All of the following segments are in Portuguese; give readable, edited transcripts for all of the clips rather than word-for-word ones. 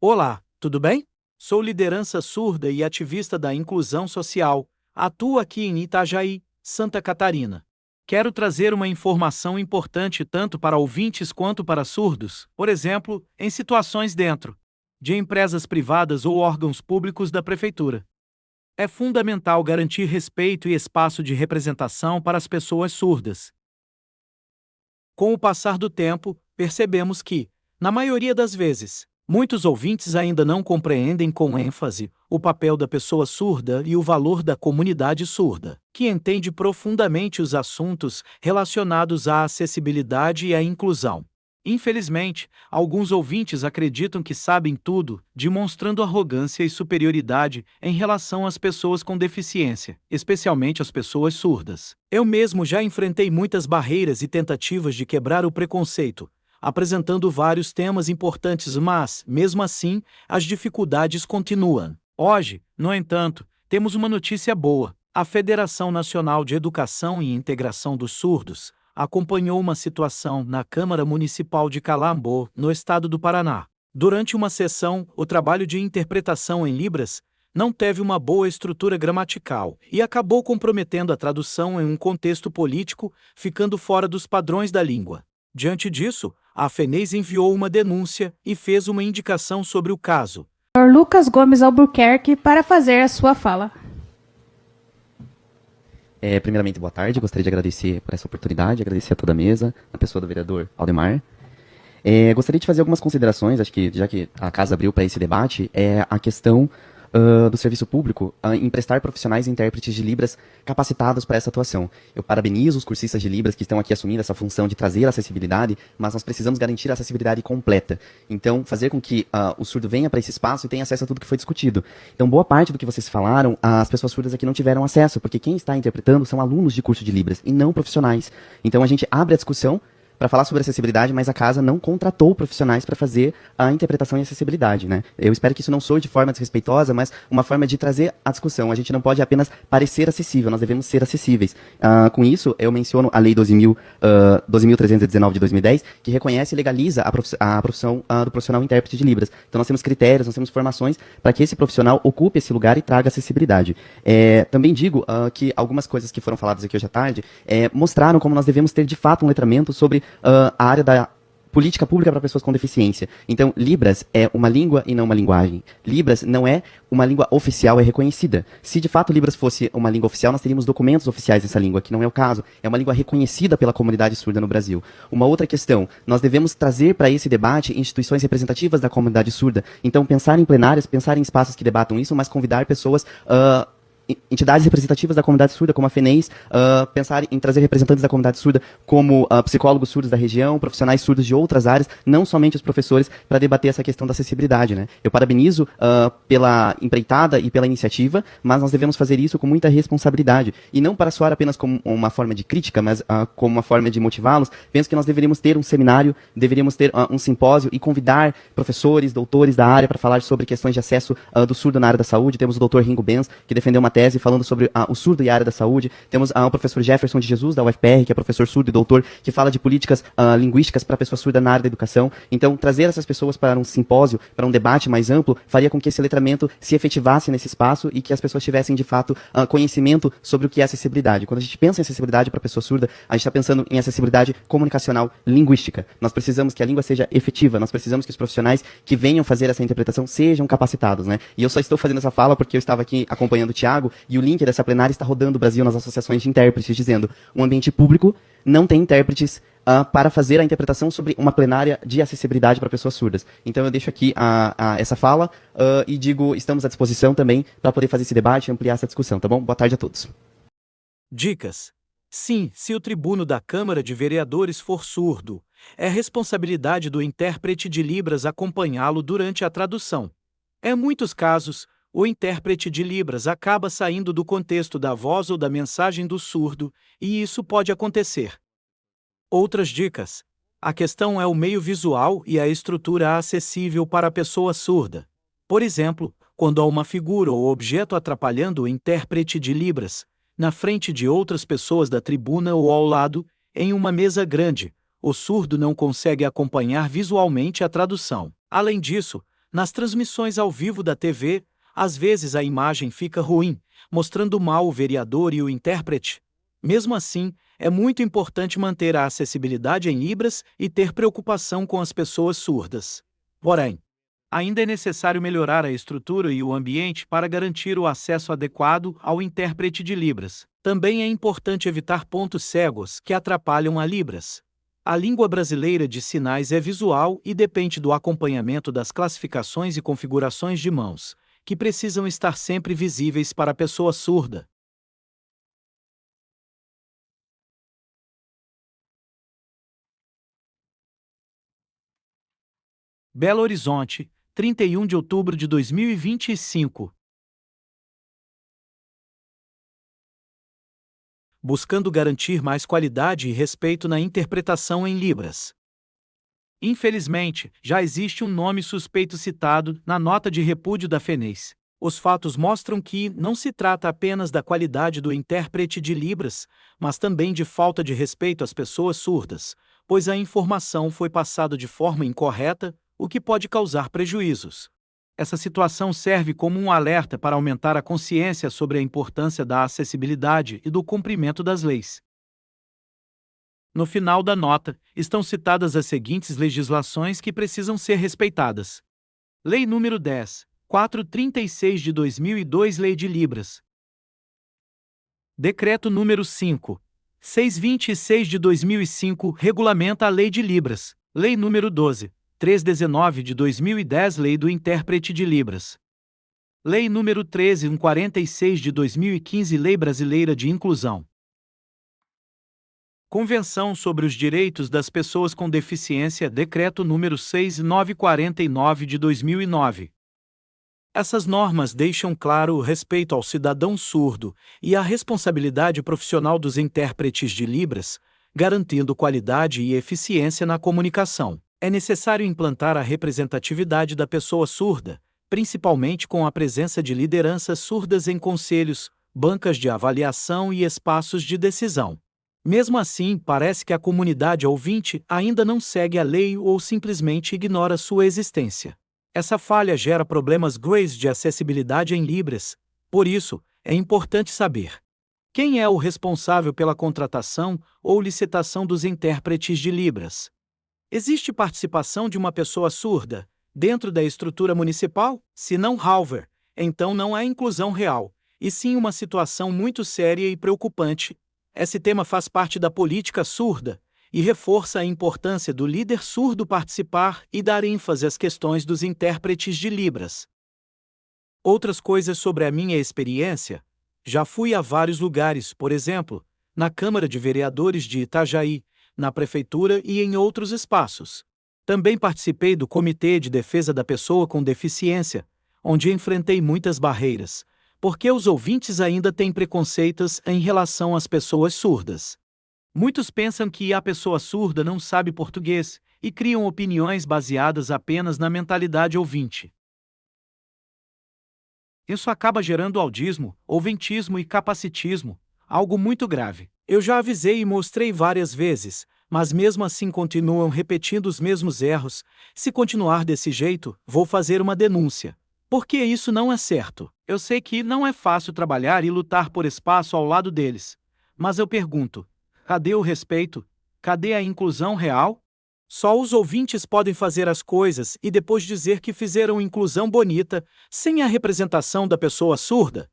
Olá, tudo bem? Sou liderança surda e ativista da inclusão social. Atuo aqui em Itajaí, Santa Catarina. Quero trazer uma informação importante tanto para ouvintes quanto para surdos, por exemplo, em situações dentro de empresas privadas ou órgãos públicos da prefeitura. É fundamental garantir respeito e espaço de representação para as pessoas surdas. Com o passar do tempo, percebemos que, na maioria das vezes, muitos ouvintes ainda não compreendem com ênfase o papel da pessoa surda e o valor da comunidade surda, que entende profundamente os assuntos relacionados à acessibilidade e à inclusão. Infelizmente, alguns ouvintes acreditam que sabem tudo, demonstrando arrogância e superioridade em relação às pessoas com deficiência, especialmente as pessoas surdas. Eu mesmo já enfrentei muitas barreiras e tentativas de quebrar o preconceito, apresentando vários temas importantes, mas, mesmo assim, as dificuldades continuam. Hoje, no entanto, temos uma notícia boa. A Federação Nacional de Educação e Integração dos Surdos acompanhou uma situação na Câmara Municipal de Calambô, no estado do Paraná. Durante uma sessão, o trabalho de interpretação em Libras não teve uma boa estrutura gramatical e acabou comprometendo a tradução em um contexto político, ficando fora dos padrões da língua. Diante disso, a FENEIS enviou uma denúncia e fez uma indicação sobre o caso. Dr. Lucas Gomes Albuquerque para fazer a sua fala. Primeiramente, boa tarde. Gostaria de agradecer por essa oportunidade, agradecer a toda a mesa, a pessoa do vereador Aldemar. Gostaria de fazer algumas considerações, acho que já que a casa abriu para esse debate, a questão do serviço público em prestar profissionais e intérpretes de Libras capacitados para essa atuação. Eu parabenizo os cursistas de Libras que estão aqui assumindo essa função de trazer a acessibilidade, mas nós precisamos garantir a acessibilidade completa. Então, fazer com que o surdo venha para esse espaço e tenha acesso a tudo que foi discutido. Então, boa parte do que vocês falaram, as pessoas surdas aqui não tiveram acesso, porque quem está interpretando são alunos de curso de Libras e não profissionais. Então, a gente abre a discussão para falar sobre acessibilidade, mas a casa não contratou profissionais para fazer a interpretação e acessibilidade, né? Eu espero que isso não soe de forma desrespeitosa, mas uma forma de trazer a discussão. A gente não pode apenas parecer acessível, nós devemos ser acessíveis. Com isso, eu menciono a Lei 12.319 de 2010, que reconhece e legaliza a profissão do profissional intérprete de Libras. Então nós temos critérios, nós temos formações para que esse profissional ocupe esse lugar e traga acessibilidade. Também digo que algumas coisas que foram faladas aqui hoje à tarde mostraram como nós devemos ter de fato um letramento sobre a área da política pública para pessoas com deficiência. Então, Libras é uma língua e não uma linguagem. Libras não é uma língua oficial, é reconhecida. Se de fato Libras fosse uma língua oficial, nós teríamos documentos oficiais dessa língua, que não é o caso. É uma língua reconhecida pela comunidade surda no Brasil. Uma outra questão, nós devemos trazer para esse debate instituições representativas da comunidade surda. Então, pensar em plenárias, pensar em espaços que debatam isso, mas convidar pessoas entidades representativas da comunidade surda, como a FENEIS, pensar em trazer representantes da comunidade surda, como psicólogos surdos da região, profissionais surdos de outras áreas, não somente os professores, para debater essa questão da acessibilidade, né? Eu parabenizo pela empreitada e pela iniciativa, mas nós devemos fazer isso com muita responsabilidade, e não para soar apenas como uma forma de crítica, mas como uma forma de motivá-los. Penso que nós deveríamos ter um seminário, deveríamos ter um simpósio e convidar professores, doutores da área para falar sobre questões de acesso do surdo na área da saúde. Temos o doutor Ringo Benz, que defendeu uma tese falando sobre o surdo e a área da saúde. Temos o professor Jefferson de Jesus, da UFPR, que é professor surdo e doutor, que fala de políticas linguísticas para pessoas surdas na área da educação. Então, trazer essas pessoas para um simpósio, para um debate mais amplo, faria com que esse letramento se efetivasse nesse espaço e que as pessoas tivessem, de fato, conhecimento sobre o que é acessibilidade. Quando a gente pensa em acessibilidade para a pessoa surda, a gente está pensando em acessibilidade comunicacional linguística. Nós precisamos que a língua seja efetiva, nós precisamos que os profissionais que venham fazer essa interpretação sejam capacitados, né? E eu só estou fazendo essa fala porque eu estava aqui acompanhando o Thiago, e o link dessa plenária está rodando o Brasil nas associações de intérpretes, dizendo: um ambiente público não tem intérpretes para fazer a interpretação sobre uma plenária de acessibilidade para pessoas surdas. Então eu deixo aqui essa fala e digo, estamos à disposição também para poder fazer esse debate e ampliar essa discussão, tá bom? Boa tarde a todos. Dicas. Sim, se o tribuno da Câmara de Vereadores for surdo, é responsabilidade do intérprete de Libras acompanhá-lo durante a tradução. Em muitos casos, o intérprete de Libras acaba saindo do contexto da voz ou da mensagem do surdo, e isso pode acontecer. Outras dicas. A questão é o meio visual e a estrutura acessível para a pessoa surda. Por exemplo, quando há uma figura ou objeto atrapalhando o intérprete de Libras, na frente de outras pessoas da tribuna ou ao lado, em uma mesa grande, o surdo não consegue acompanhar visualmente a tradução. Além disso, Nas transmissões ao vivo da TV, às vezes a imagem fica ruim, mostrando mal o vereador e o intérprete. Mesmo assim, é muito importante manter a acessibilidade em Libras e ter preocupação com as pessoas surdas. Porém, ainda é necessário melhorar a estrutura e o ambiente para garantir o acesso adequado ao intérprete de Libras. Também é importante evitar pontos cegos que atrapalham a Libras. A língua brasileira de sinais é visual e depende do acompanhamento das classificações e configurações de mãos, que precisam estar sempre visíveis para a pessoa surda. Belo Horizonte, 31 de outubro de 2025. Buscando garantir mais qualidade e respeito na interpretação em Libras. Infelizmente, já existe um nome suspeito citado na nota de repúdio da FENES. Os fatos mostram que não se trata apenas da qualidade do intérprete de Libras, mas também de falta de respeito às pessoas surdas, pois a informação foi passada de forma incorreta, o que pode causar prejuízos. Essa situação serve como um alerta para aumentar a consciência sobre a importância da acessibilidade e do cumprimento das leis. No final da nota, estão citadas as seguintes legislações que precisam ser respeitadas. Lei nº 10.436 de 2002, Lei de Libras. Decreto número 5.626 de 2005 regulamenta a Lei de Libras. Lei nº 12.319 de 2010, Lei do Intérprete de Libras. Lei nº 13.146 de 2015, Lei Brasileira de Inclusão. Convenção sobre os Direitos das Pessoas com Deficiência, Decreto número 6.949 de 2009. Essas normas deixam claro o respeito ao cidadão surdo e a responsabilidade profissional dos intérpretes de Libras, garantindo qualidade e eficiência na comunicação. É necessário implantar a representatividade da pessoa surda, principalmente com a presença de lideranças surdas em conselhos, bancas de avaliação e espaços de decisão. Mesmo assim, parece que a comunidade ouvinte ainda não segue a lei ou simplesmente ignora sua existência. Essa falha gera problemas graves de acessibilidade em Libras, por isso, é importante saber quem é o responsável pela contratação ou licitação dos intérpretes de Libras. Existe participação de uma pessoa surda dentro da estrutura municipal? Se não houver, então não há inclusão real, e sim uma situação muito séria e preocupante. Esse tema faz parte da política surda e reforça a importância do líder surdo participar e dar ênfase às questões dos intérpretes de Libras. Outras coisas sobre a minha experiência: já fui a vários lugares, por exemplo, na Câmara de Vereadores de Itajaí, na Prefeitura e em outros espaços. Também participei do Comitê de Defesa da Pessoa com Deficiência, onde enfrentei muitas barreiras, porque os ouvintes ainda têm preconceitos em relação às pessoas surdas. Muitos pensam que a pessoa surda não sabe português e criam opiniões baseadas apenas na mentalidade ouvinte. Isso acaba gerando audismo, ouvintismo e capacitismo, algo muito grave. Eu já avisei e mostrei várias vezes, mas mesmo assim continuam repetindo os mesmos erros. Se continuar desse jeito, vou fazer uma denúncia. Porque isso não é certo. Eu sei que não é fácil trabalhar e lutar por espaço ao lado deles. Mas eu pergunto: cadê o respeito? Cadê a inclusão real? Só os ouvintes podem fazer as coisas e depois dizer que fizeram inclusão bonita, sem a representação da pessoa surda?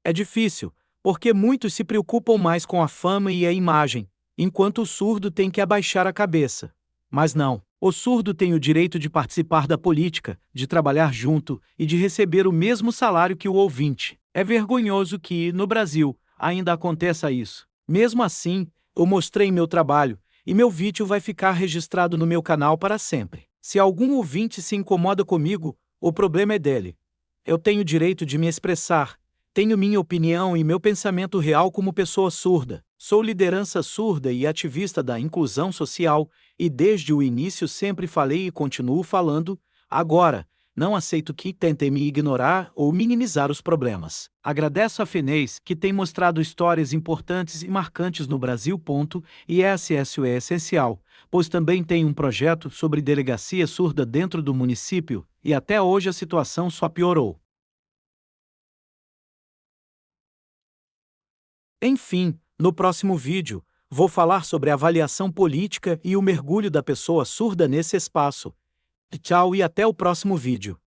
É difícil, porque muitos se preocupam mais com a fama e a imagem, enquanto o surdo tem que abaixar a cabeça. Mas não. O surdo tem o direito de participar da política, de trabalhar junto e de receber o mesmo salário que o ouvinte. É vergonhoso que, no Brasil, ainda aconteça isso. Mesmo assim, eu mostrei meu trabalho, e meu vídeo vai ficar registrado no meu canal para sempre. Se algum ouvinte se incomoda comigo, o problema é dele. Eu tenho o direito de me expressar, tenho minha opinião e meu pensamento real como pessoa surda. Sou liderança surda e ativista da inclusão social, e desde o início sempre falei e continuo falando. Agora, Não aceito que tentem me ignorar ou minimizar os problemas. Agradeço a FENEIS, que tem mostrado histórias importantes e marcantes no Brasil. E SSO é essencial, pois também tem um projeto sobre delegacia surda dentro do município, e até hoje a situação só piorou. Enfim, no próximo vídeo, vou falar sobre a avaliação política e o mergulho da pessoa surda nesse espaço. Tchau e até o próximo vídeo.